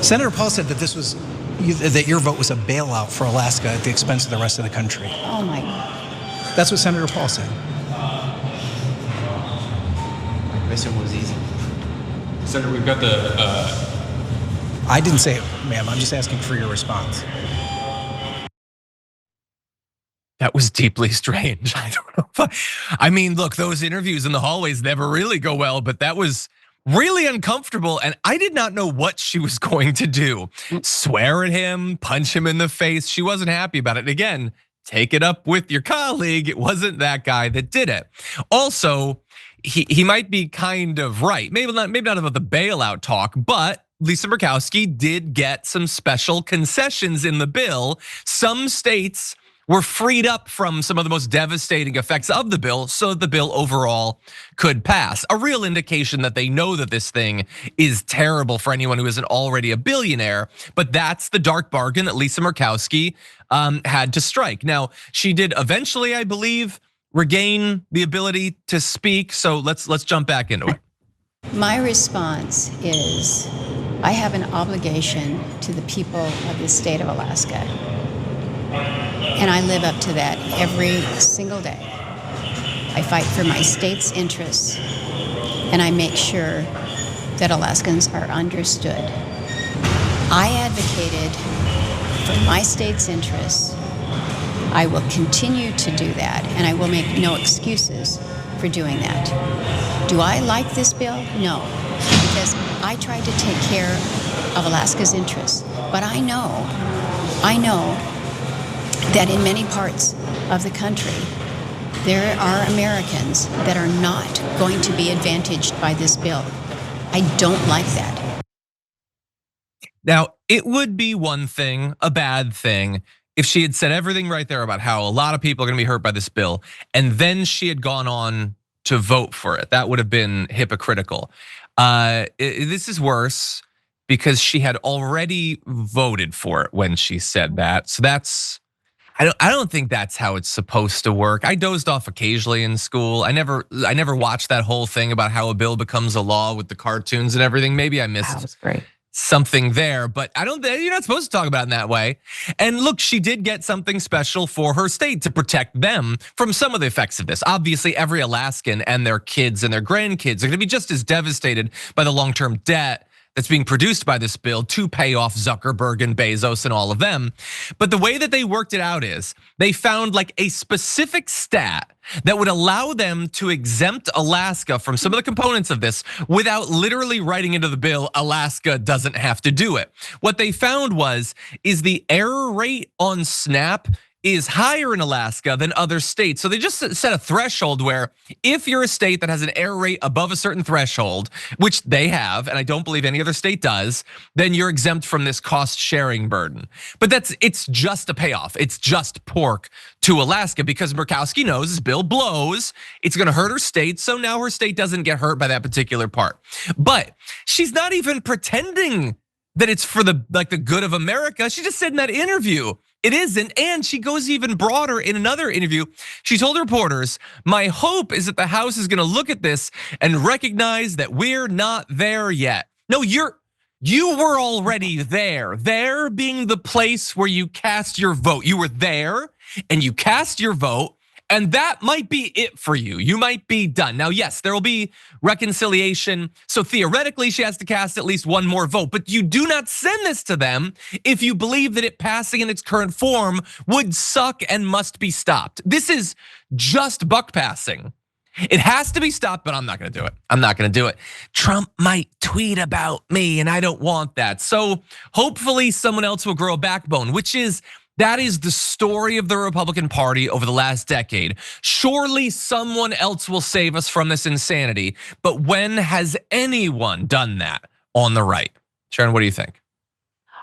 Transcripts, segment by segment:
Senator Paul said that that your vote was a bailout for Alaska at the expense of the rest of the country. Oh my. That's what Senator Paul said. My question was easy. Senator, we've got the. I didn't say it, ma'am. I'm just asking for your response. That was deeply strange. I don't know. I mean, look, those interviews in the hallways never really go well, but that was really uncomfortable. And I did not know what she was going to do. Swear at him, punch him in the face. She wasn't happy about it. And again, take it up with your colleague. It wasn't that guy that did it. Also, he might be kind of right. Maybe not about the bailout talk, but Lisa Murkowski did get some special concessions in the bill. Some states were freed up from some of the most devastating effects of the bill so that the bill overall could pass. A real indication that they know that this thing is terrible for anyone who isn't already a billionaire, but that's the dark bargain that Lisa Murkowski had to strike. Now, she did eventually, I believe, regain the ability to speak, so let's jump back into it. My response is, I have an obligation to the people of the state of Alaska. And I live up to that every single day. I fight for my state's interests, and I make sure that Alaskans are understood. I advocated for my state's interests. I will continue to do that, and I will make no excuses for doing that. Do I like this bill? No, because I tried to take care of Alaska's interests. But I know that in many parts of the country, there are Americans that are not going to be advantaged by this bill. I don't like that. Now, it would be one thing, a bad thing, if she had said everything right there about how a lot of people are gonna be hurt by this bill, and then she had gone on to vote for it. That would have been hypocritical. This is worse because she had already voted for it when she said that. So I don't think that's how it's supposed to work. I dozed off occasionally in school. I never watched that whole thing about how a bill becomes a law with the cartoons and everything. Maybe I missed That was great. something there, but you're not supposed to talk about it in that way. And look, she did get something special for her state to protect them from some of the effects of this. Obviously, every Alaskan and their kids and their grandkids are gonna be just as devastated by the long-term debt that's being produced by this bill to pay off Zuckerberg and Bezos and all of them. But the way that they worked it out is they found like a specific stat that would allow them to exempt Alaska from some of the components of this without literally writing into the bill, Alaska doesn't have to do it. What they found is the error rate on Snap is higher in Alaska than other states. So they just set a threshold where if you're a state that has an error rate above a certain threshold, which they have, and I don't believe any other state does, then you're exempt from this cost sharing burden. But it's just a payoff. It's just pork to Alaska because Murkowski knows this bill blows. It's gonna hurt her state, so now her state doesn't get hurt by that particular part. But she's not even pretending that it's for the good of America. She just said in that interview, it isn't, and she goes even broader in another interview. She told reporters, my hope is that the House is gonna look at this and recognize that we're not there yet. No, you were already there. There being the place where you cast your vote. You were there and you cast your vote, and that might be it for you. You might be done. Now, yes, there will be reconciliation. So theoretically, she has to cast at least one more vote, but you do not send this to them if you believe that it passing in its current form would suck and must be stopped. This is just buck passing. It has to be stopped, but I'm not gonna do it. I'm not gonna do it. Trump might tweet about me and I don't want that. So hopefully someone else will grow a backbone, that is the story of the Republican Party over the last decade. Surely someone else will save us from this insanity, but when has anyone done that on the right? Sharon, what do you think?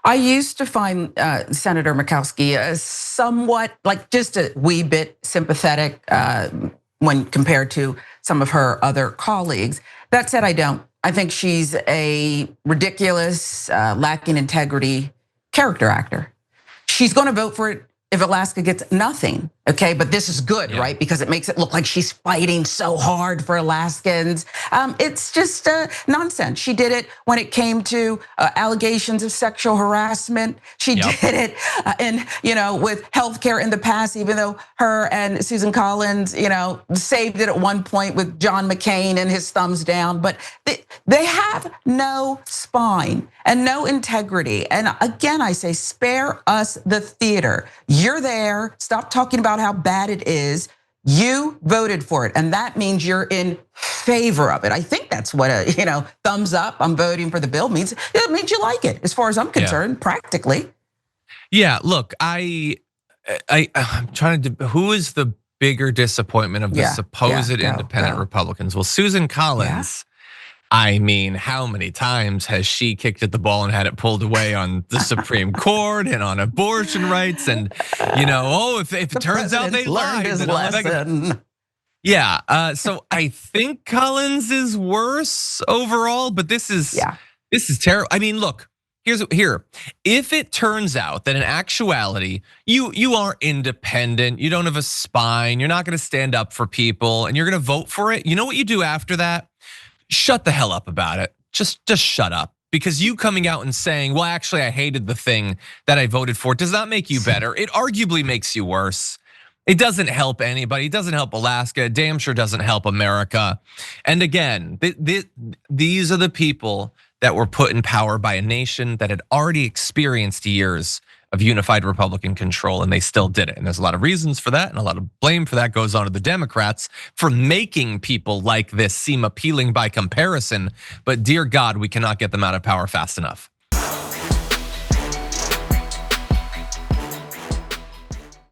I used to find Senator Murkowski somewhat, like just a wee bit sympathetic when compared to some of her other colleagues. That said, I don't. I think she's a ridiculous, lacking integrity character actor. She's gonna vote for it if Alaska gets nothing. Okay, but this is good, Yeah. right? Because it makes it look like she's fighting so hard for Alaskans. It's just nonsense. She did it when it came to allegations of sexual harassment. She Yep. did it, with healthcare in the past. Even though her and Susan Collins, saved it at one point with John McCain and his thumbs down. But they have no spine and no integrity. And again, I say, spare us the theater. You're there. Stop talking about how bad it is. You voted for it, and that means you're in favor of it. I think that's what a thumbs up, I'm voting for the bill means. It means you like it, as far as I'm concerned, practically. Yeah, look, I'm trying to. Who is the bigger disappointment of the supposed independent Republicans? Well, Susan Collins. I mean, how many times has she kicked at the ball and had it pulled away on the Supreme Court and on abortion rights? And if it turns out they lied, his then lesson. Yeah, so I think Collins is worse overall, but this is terrible. I mean, look, here. If it turns out that in actuality you are independent, you don't have a spine, you're not going to stand up for people, and you're going to vote for it, you know what you do after that? Shut the hell up about it. Just shut up. Because you coming out and saying, well, actually, I hated the thing that I voted for, does not make you better. It arguably makes you worse. It doesn't help anybody. It doesn't help Alaska. It damn sure doesn't help America. And again, these are the people that were put in power by a nation that had already experienced years of unified Republican control, and they still did it. And there's a lot of reasons for that, and a lot of blame for that goes on to the Democrats for making people like this seem appealing by comparison. But dear God, we cannot get them out of power fast enough.